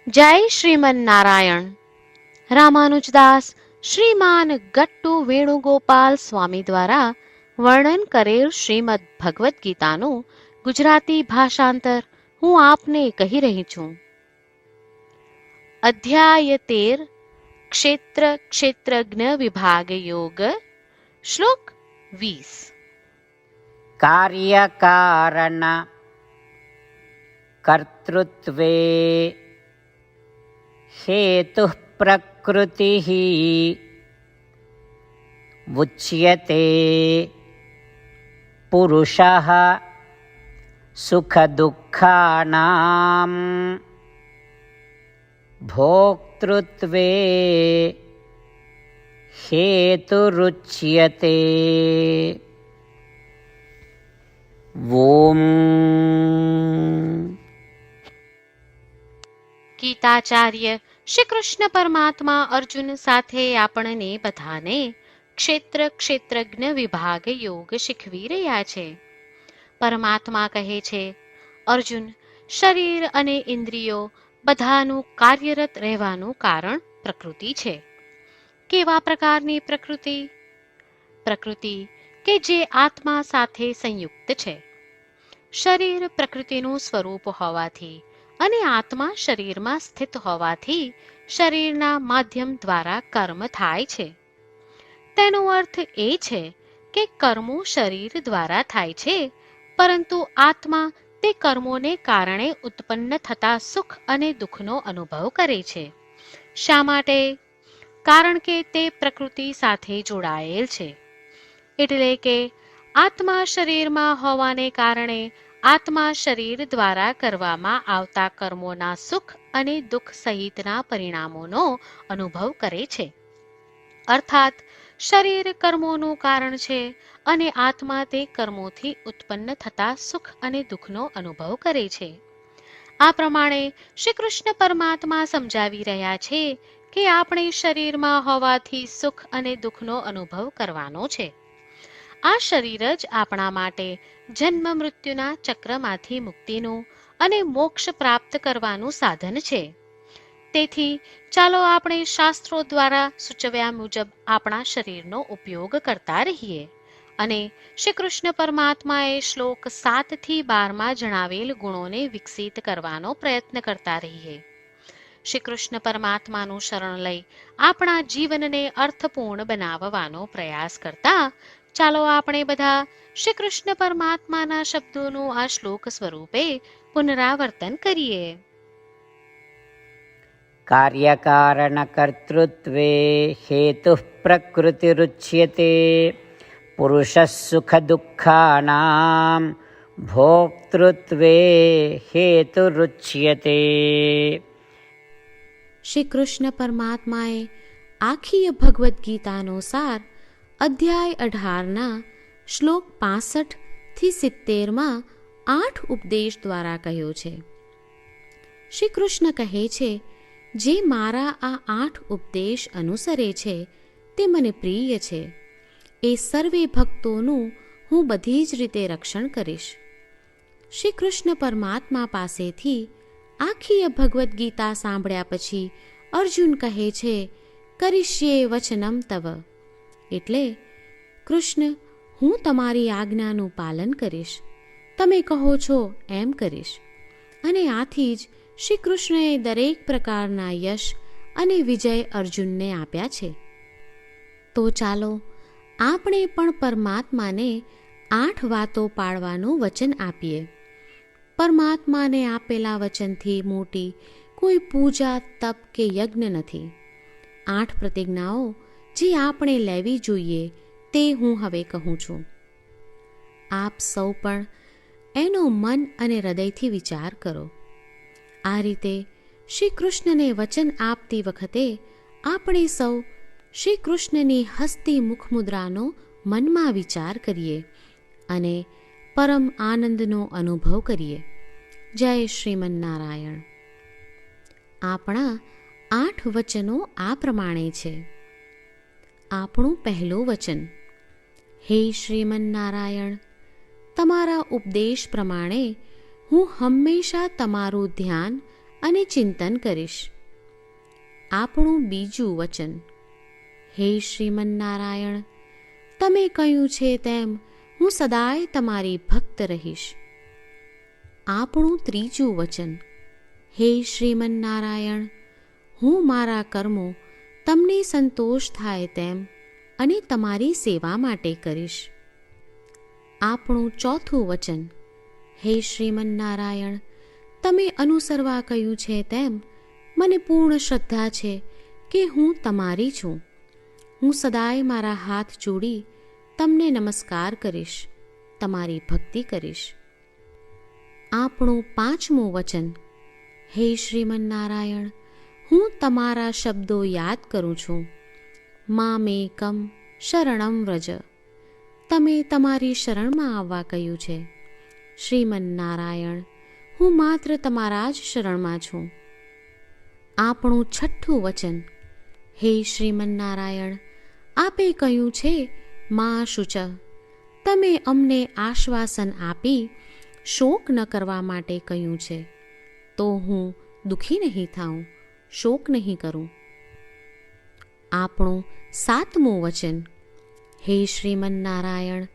જય શ્રીમન નારાયણ. રામાનુજદાસ શ્રીમાન ગટ્ટુ વેણુગોપાલ સ્વામી દ્વારા વર્ણન કરેલ શ્રીમદ ભગવદ્ ગીતાનું ગુજરાતી ભાષાંતર હું આપને કહી રહી છું. અધ્યાય 13 ક્ષેત્ર ક્ષેત્રજ્ઞ વિભાગ યોગ. શ્લોક 20. કાર્યકારણ કર્તૃત્વે હેતુઃ પ્રકૃતિઃ ઉચ્યતે પુરુષઃ સુખ દુઃખાનાં ભોક્તૃત્વે હેતુરુચ્યતે. ઓમ. ગીતાચાર્ય શ્રી કૃષ્ણ પરમાત્મા અર્જુન સાથે આપણને બધાને ક્ષેત્ર ક્ષેત્રજ્ઞ વિભાગ યોગ શીખવી રહ્યા છે. પરમાત્મા કહે છે, અર્જુન, શરીર અને ઇન્દ્રિયો બધાનું કાર્યરત રહેવાનું કારણ પ્રકૃતિ છે. કેવા પ્રકારની પ્રકૃતિ? પ્રકૃતિ કે જે આત્મા સાથે સંયુક્ત છે. શરીર પ્રકૃતિનું સ્વરૂપ હોવાથી અને આત્મા શરીરમાં સ્થિત હોવાથી શરીરના માધ્યમ દ્વારા કર્મ થાય છે. તેનો અર્થ એ છે કે કર્મો શરીર દ્વારા થાય છે, પરંતુ આત્મા તે કર્મોને કારણે ઉત્પન્ન થતા સુખ અને દુઃખનો અનુભવ કરે છે. શા માટે? કારણ કે તે પ્રકૃતિ સાથે જોડાયેલ છે. એટલે કે આત્મા શરીરમાં હોવાને કારણે આત્મા શરીર દ્વારા કરવામાં આવતા કર્મોના સુખ અને દુઃખ સહિતના પરિણામોનો અનુભવ કરે છે. અર્થાત શરીર કર્મોનું કારણ છે અને આત્મા તે કર્મોથી ઉત્પન્ન થતા સુખ અને દુઃખનો અનુભવ કરે છે. આ પ્રમાણે શ્રી કૃષ્ણ પરમાત્મા સમજાવી રહ્યા છે કે આપણે શરીરમાં હોવાથી સુખ અને દુઃખનો અનુભવ કરવાનો છે. આ શરીર જ આપણા માટે જન્મ મૃત્યુના ચક્રમાંથી મુક્તિનું અને મોક્ષ પ્રાપ્ત કરવાનું સાધન છે. તેથી ચાલો આપણે શાસ્ત્રો દ્વારા સૂચવ્યા મુજબ આપણા શરીરનો ઉપયોગ કરતા રહીએ અને શ્રી કૃષ્ણ પરમાત્માએ શ્લોક 7 થી 12 જણાવેલ ગુણોને વિકસિત કરવાનો પ્રયત્ન કરતા રહીએ. શ્રી કૃષ્ણ પરમાત્માનું શરણ લઈ આપણા જીવનને અર્થપૂર્ણ બનાવવાનો પ્રયાસ કરતા ચાલો આપણે બધા શ્રી કૃષ્ણ પરમાત્માના શબ્દોનું આ શ્લોક સ્વરૂપે પુનરાવર્તન કરીએ. કાર્યકારણ કર્તૃત્વે હેતુઃ પ્રકૃતિરુચ્યતે પુરુષઃ સુખ દુઃખાનાં ભોક્તૃત્વે હેતુરુચ્યતે. શ્રી કૃષ્ણ પરમાત્માએ આખી ભગવદ્ ગીતાનો સાર અધ્યાય 18ના શ્લોક 65 થી 70માં 8 ઉપદેશ દ્વારા કહ્યો છે. શ્રી કૃષ્ણ કહે છે, જે મારા આ 8 ઉપદેશ અનુસરે છે તે મને પ્રિય છે. એ સર્વે ભક્તોનું હું બધી જ રીતે રક્ષણ કરીશ. શ્રી કૃષ્ણ પરમાત્મા પાસેથી આખી ભગવદ્ ગીતા સાંભળ્યા પછી અર્જુન કહે છે, કરિષ્યે વચનમ તવ. એટલે, કૃષ્ણ, હું તમારી આજ્ઞાનું પાલન કરીશ. તમે કહો છો એમ કરીશ. અને આથી જ શ્રી કૃષ્ણએ દરેક પ્રકારના યશ અને વિજય અર્જુનને આપ્યા છે. તો ચાલો આપણે પણ પરમાત્માને 8 વાતો પાળવાનું વચન આપીએ. પરમાત્માને આપેલા વચનથી મોટી કોઈ પૂજા, તપ કે યજ્ઞ નથી. 8 પ્રતિજ્ઞાઓ જે આપણે લેવી જોઈએ તે હું હવે કહું છું. આપ સૌ પણ એનો મન અને હૃદયથી વિચાર કરો. આ રીતે શ્રી કૃષ્ણને વચન આપતી વખતે આપણે સૌ શ્રી કૃષ્ણની હસતી મુખમુદ્રાનો મનમાં વિચાર કરીએ અને પરમ આનંદનો અનુભવ કરીએ. જય શ્રીમન નારાયણ. આપણા 8 વચનો આ પ્રમાણે છે. આપણું પહેલું વચન, હે શ્રીમન નારાયણ, તમારા ઉપદેશ પ્રમાણે હું હંમેશા તમારું ધ્યાન અને ચિંતન કરીશ. આપણું બીજું વચન. હે શ્રીમન્નારાયણ, તમે કહ્યું છે તેમ હું સદાય તમારી ભક્ત રહીશ. આપણું ત્રીજું વચન. હે શ્રીમન્નારાયણ, હું મારા કર્મો તમને સંતોષ થાય તેમ અને તમારી સેવા માટે કરીશ. આપણું ચોથું વચન. હે શ્રીમન્નારાયણ, તમે અનુસરવા કહ્યું છે તેમ મને પૂર્ણ શ્રદ્ધા છે કે હું તમારી છું. હું સદાય મારા હાથ જોડી તમને નમસ્કાર કરીશ, તમારી ભક્તિ કરીશ. આપણું પાંચમું વચન. હે શ્રીમન્નારાયણ, હું તમારા શબ્દો યાદ કરું છું. મામેકમ શરણમ વ્રજ. તમે તમારી શરણમાં આવવા કહ્યું છે. શ્રીમન્નારાયણ, હું માત્ર તમારા જ શરણમાં છું. આપણું છઠ્ઠું વચન. હે શ્રીમન્નારાયણ, આપે કહ્યું છે મા શુચ. તમે અમને આશ્વાસન આપી શોક ન કરવા માટે કહ્યું છે, તો હું દુઃખી નહીં થાઉં, શોક નહીં કરું. આપણું સાતમું વચન. હે શ્રીમન્નારાયણ,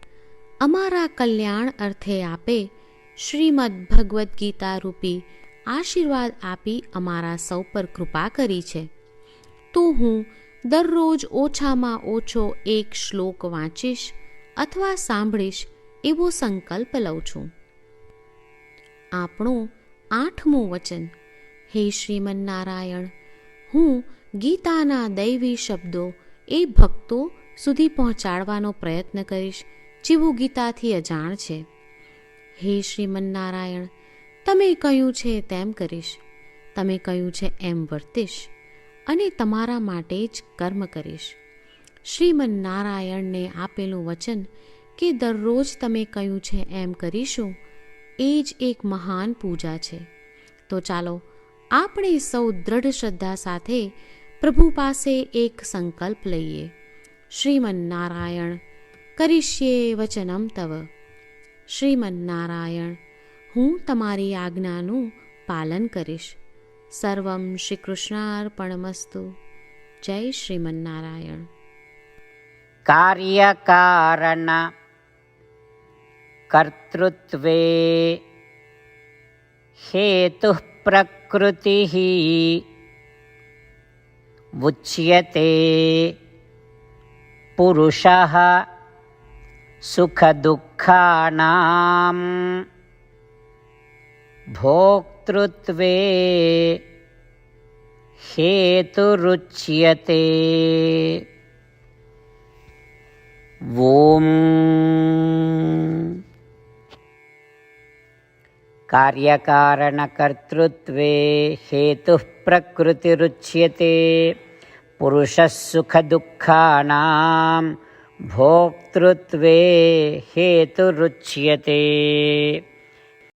અમારા કલ્યાણ અર્થે આપે શ્રીમદ્ ભગવદ્ ગીતા રૂપી આશીર્વાદ આપી અમારા સૌ પર કૃપા કરી છે, તો હું દરરોજ ઓછામાં ઓછો એક શ્લોક વાંચીશ અથવા સાંભળીશ એવો સંકલ્પ લઉં છું. આપણું આઠમું વચન. હે શ્રીમન્નારાયણ, હું ગીતાના દૈવી શબ્દો એ ભક્તો સુધી પહોંચાડવાનો પ્રયત્ન કરીશ જેઓ ગીતાથી અજાણ છે. હે શ્રીમન્નારાયણ, તમે કહ્યું છે તેમ કરીશ, તમે કહ્યું છે એમ વર્તીશ અને તમારા માટે જ કર્મ કરીશ. શ્રીમન્નારાયણને આપેલું વચન કે દરરોજ તમે કહ્યું છે એમ કરીશું, એ જ એક મહાન પૂજા છે. તો ચાલો આપણે સૌ દ્રઢ શ્રદ્ધા સાથે પ્રભુ પાસે એક સંકલ્પ લઈએ. શ્રીમન્નારાયણ, કરીશ્યે વચનમ તવ. શ્રીમન્નારાયણ, હું તમારી આજ્ઞાનું પાલન કરીશ. સર્વમ શ્રી કૃષ્ણાર્પણમસ્તુ. જય શ્રીમન્નારાયણ. કાર્યકારણ કર્તૃત્વે હેતુ પ્રકૃતિ ઉચ્યતે પુરુષઃ સુખ દુઃખાનાં ભોક્તૃત્વે હેતુરુચ્યતે. ઓમ. કાર્યકારણકર્તૃત્વે હેતુઃ પ્રકૃતિરુચ્યતે પુરુષઃ સુખ દુઃખાનાં ભોક્તૃત્વે હેતુરુચ્યતે.